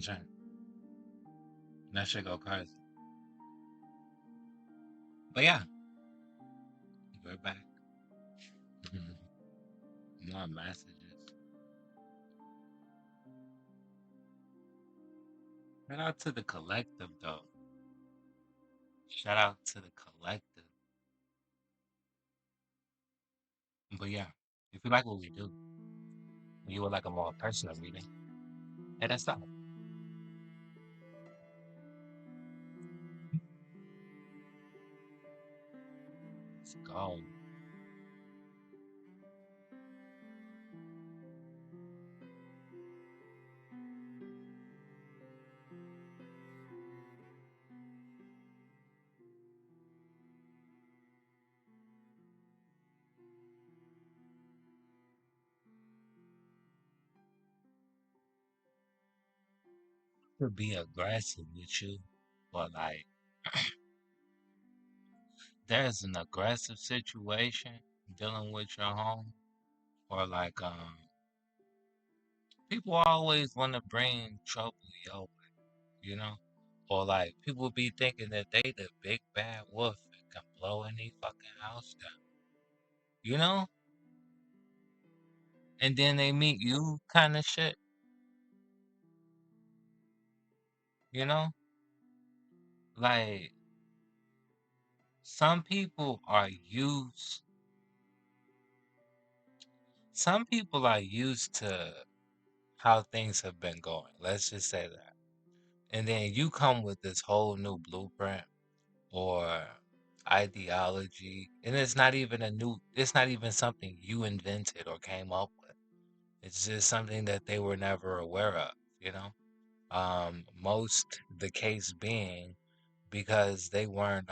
I'm saying? That shit go crazy. But yeah, we're back. More messages. Shout out to the collective though. Shout out to the collective. But yeah, if you like what we do, you would like a more personal reading, hit us up. Let's go. To be aggressive with you, but like there's an aggressive situation dealing with your home, or like people always want to bring trouble your way, you know? Or like people be thinking that they the big bad wolf and can blow any fucking house down, you know? And then they meet you kind of shit, you know? Like some people are used some people are used to how things have been going. Let's just say that. And then you come with this whole new blueprint or ideology, and it's not even something you invented or came up with. It's just something that they were never aware of, you know? Most the case being because they weren't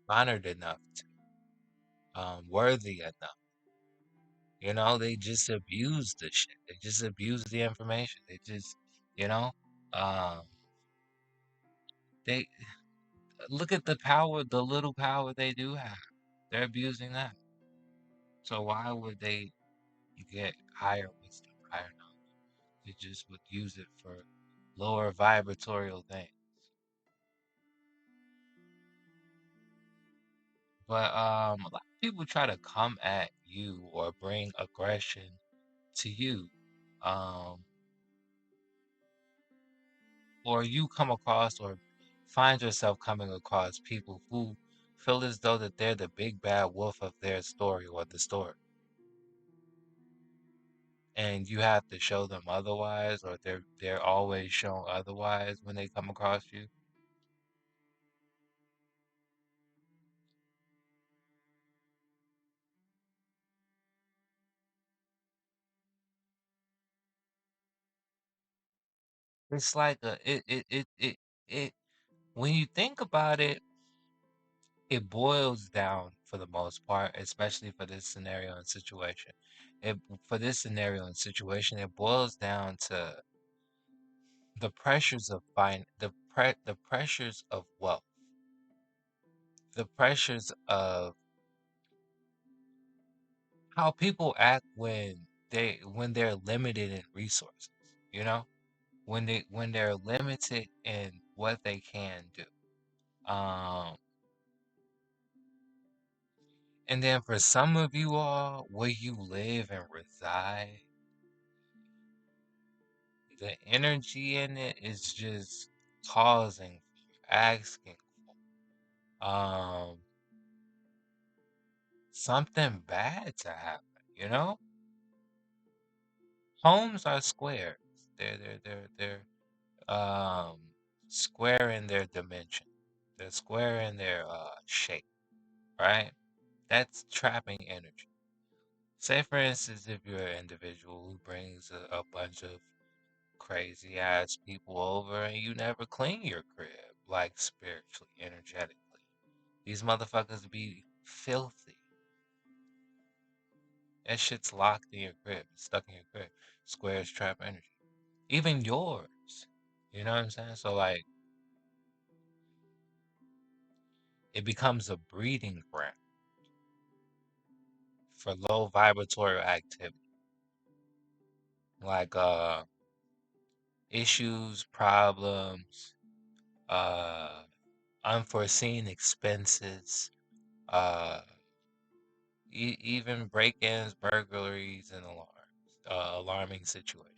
honored enough, worthy enough. You know, they just abuse the shit. They just abuse the information. They just, you know, um, they look at the power, the little power they do have. They're abusing that. So why would they get higher wisdom, higher knowledge? They just would use it for lower vibratorial things. But a lot of people try to come at you or bring aggression to you. Um, or you come across or find yourself coming across people who feel as though that they're the big bad wolf of their story or the story. And you have to show them otherwise, or they're always shown otherwise when they come across you. It's like it when you think about it, it boils down for the most part, especially for this scenario and situation. It for this scenario and situation, it boils down to the pressures of the pressures of wealth, the pressures of how people act when they're limited in resources, you know, when they're limited in what they can do. Um, and then for some of you all, where you live and reside, the energy in it is just causing, asking, um, something bad to happen, you know? Homes are squares. They're square in their dimension. They're square in their shape, right? That's trapping energy. Say for instance, if you're an individual who brings a bunch of crazy ass people over and you never clean your crib, like spiritually, energetically. These motherfuckers be filthy. That shit's locked in your crib, it's stuck in your crib. Squares trap energy. Even yours. You know what I'm saying? So like it becomes a breeding ground for low vibratory activity. like issues, problems, uh unforeseen expenses, uh even break-ins, burglaries, and alarming situations.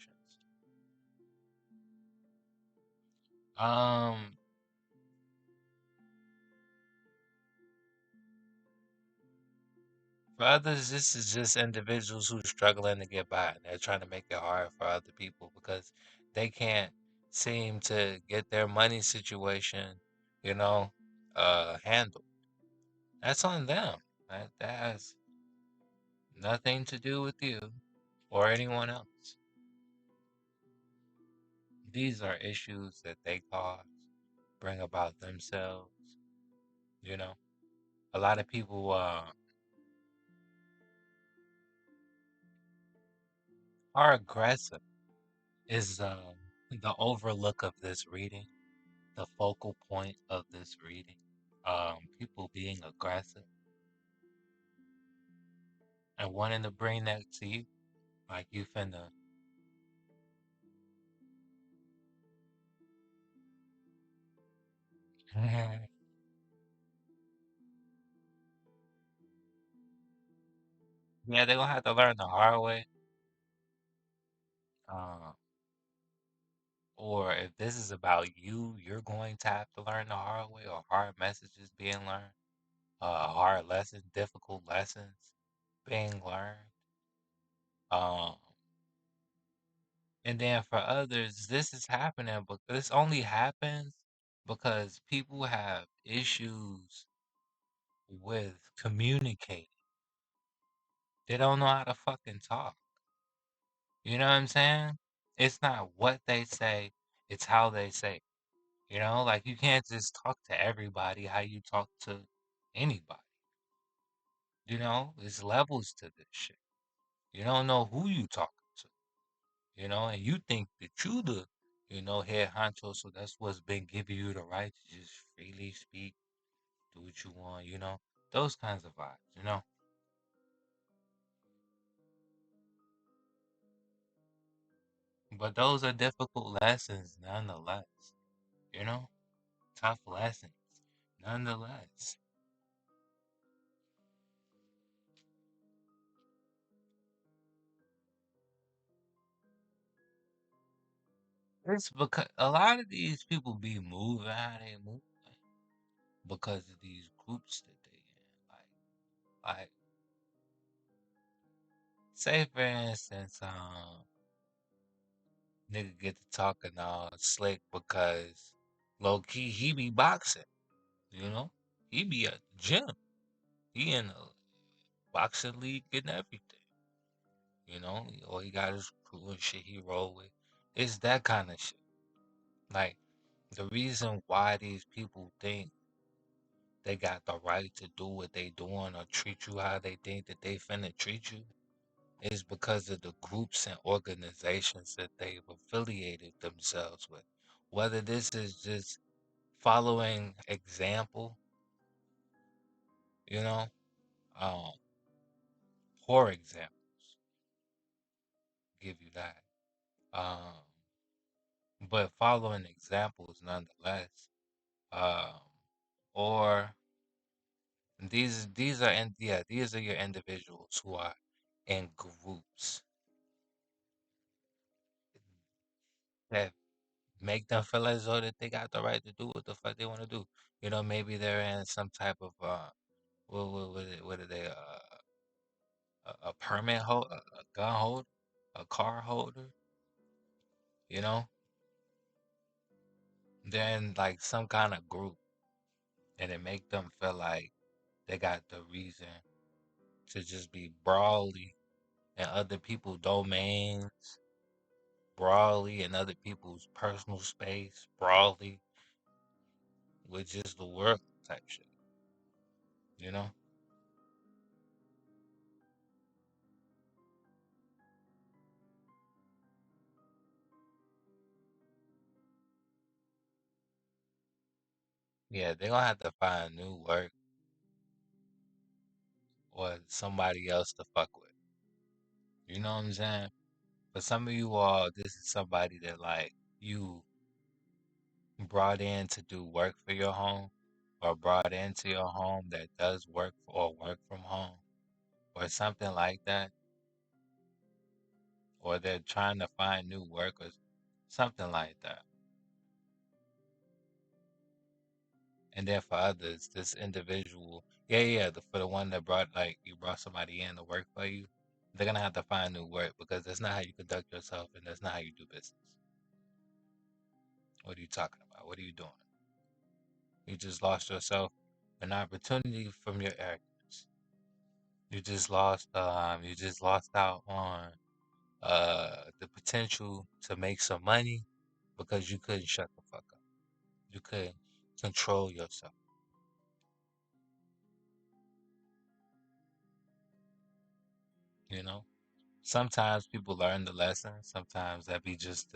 Um, for others, this is just individuals who are struggling to get by. They're trying to make it hard for other people because they can't seem to get their money situation, you know, handled. That's on them. That has nothing to do with you or anyone else. These are issues that they cause, bring about themselves, you know. A lot of people are aggressive is the overlook of this reading, the focal point of this reading. People being aggressive and wanting to bring that to you, like you finna. Yeah, they're gonna have to learn the hard way. Uh, or if this is about you, you're going to have to learn the hard way, or hard messages being learned, hard lessons, difficult lessons being learned. Um, And then for others, this is happening, but this only happens because people have issues with communicating. They don't know how to fucking talk. You know what I'm saying? It's not what they say, it's how they say it. You know, like you can't just talk to everybody how you talk to anybody. You know, there's levels to this shit. You don't know who you talking to. You know, and you think that you the, head honcho, so that's what's been giving you the right to just freely speak, do what you want, those kinds of vibes. But those are difficult lessons nonetheless, you know, tough lessons nonetheless. It's because a lot of these people be moving how they move because of these groups that they in. Like, say for instance, nigga get to talking all slick because low key he be boxing, you know? He be at the gym. He in a boxing league and everything, Or he got his crew and shit he roll with. It's that kind of shit. Like the reason why these people think they got the right to do what they doing or treat you how they think that they finna treat you is because of the groups and organizations that they've affiliated themselves with. Whether this is just following example, you know, um, poor examples give you that. Um, but following examples nonetheless. Um, or these are your individuals who are in groups that make them feel as though that they got the right to do what the fuck they want to do. Maybe they're in some type of what are they a permit hold a gun holder, a car holder, you know? They're in like some kind of group and it make them feel like they got the reason to just be brawly in other people's domains, brawly in other people's personal space, brawly with just the work type shit, you know? Yeah, they're gonna have to find new work or somebody else to fuck with. You know what I'm saying? For some of you all, this is somebody that like you brought in to do work for your home, or brought into your home that does work or work from home, or something like that, or they're trying to find new work or something like that. And then for others, this individual, for the one that brought like you brought somebody in to work for you, they're gonna have to find new work because that's not how you conduct yourself and that's not how you do business. What are you talking about? What are you doing? You just lost yourself an opportunity from your arrogance. You just lost out on the potential to make some money because you couldn't shut the fuck up. You couldn't control yourself, you know? Sometimes people learn the lesson. Sometimes that be just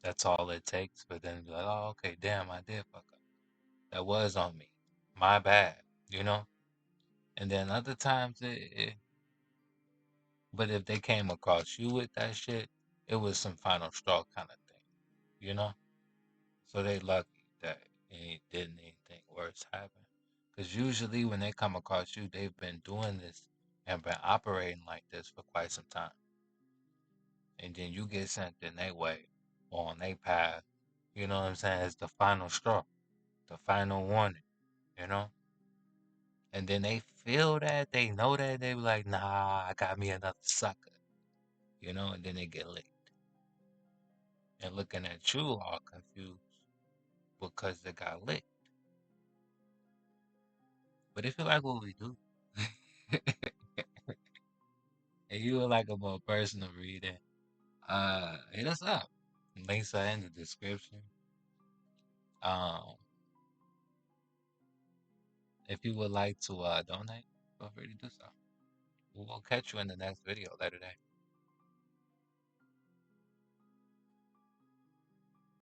that's all it takes. But then be like, oh, okay, damn, I did fuck up. That was on me. My bad, you know? And then other times but if they came across you with that shit, it was some final straw kind of thing, you know? So they lucky that didn't anything worse happen. Because usually when they come across you, they've been doing this and been operating like this for quite some time. And then you get sent in their way or on their path, you know what I'm saying? It's the final straw, the final warning, you know? And then they feel that, they know that, they be like, nah, I got me another sucker, you know? And then they get licked. And looking at you all confused because they got licked. But if you like what we do, and you would like a more personal reading, hit us up. Links are in the description. Um, if you would like to donate, feel free to do so. We'll catch you in the next video later today.